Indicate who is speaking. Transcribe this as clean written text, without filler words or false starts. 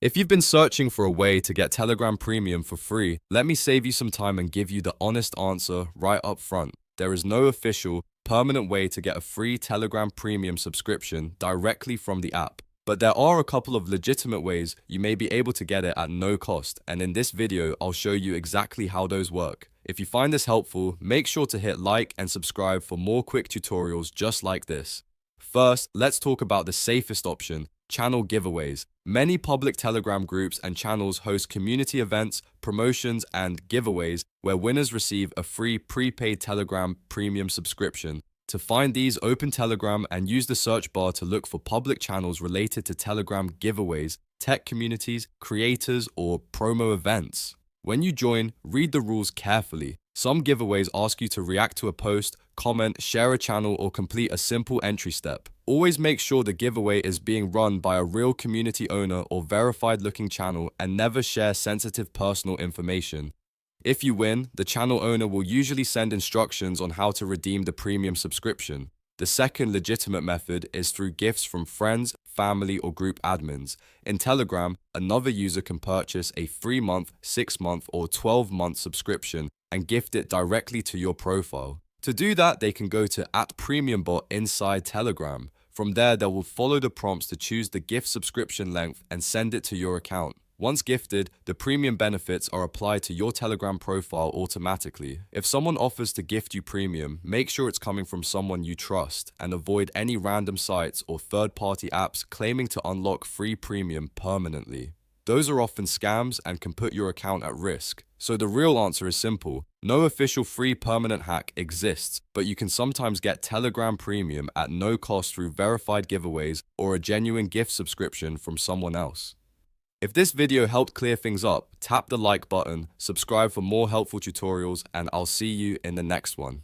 Speaker 1: If you've been searching for a way to get Telegram Premium for free, let me save you some time and give you the honest answer right up front. There is no official, permanent way to get a free Telegram Premium subscription directly from the app. But there are a couple of legitimate ways you may be able to get it at no cost, and in this video, I'll show you exactly how those work. If you find this helpful, make sure to hit like and subscribe for more quick tutorials just like this. First, let's talk about the safest option, channel giveaways. Many public Telegram groups and channels host community events, promotions, and giveaways where winners receive a free prepaid Telegram Premium subscription. To find these, open Telegram and use the search bar to look for public channels related to Telegram giveaways, tech communities, creators, or promo events. When you join, read the rules carefully. Some giveaways ask you to react to a post, comment, share a channel, or complete a simple entry step. Always make sure the giveaway is being run by a real community owner or verified looking channel, and never share sensitive personal information. If you win, the channel owner will usually send instructions on how to redeem the premium subscription. The second legitimate method is through gifts from friends, family, or group admins. In Telegram, another user can purchase a 3-month, 6-month, or 12-month subscription and gift it directly to your profile. To do that, they can go to @PremiumBot inside Telegram. From there, they will follow the prompts to choose the gift subscription length and send it to your account. Once gifted, the premium benefits are applied to your Telegram profile automatically. If someone offers to gift you premium, make sure it's coming from someone you trust and avoid any random sites or third-party apps claiming to unlock free premium permanently. Those are often scams and can put your account at risk. So the real answer is simple. No official free permanent hack exists, but you can sometimes get Telegram Premium at no cost through verified giveaways or a genuine gift subscription from someone else. If this video helped clear things up, tap the like button, subscribe for more helpful tutorials, and I'll see you in the next one.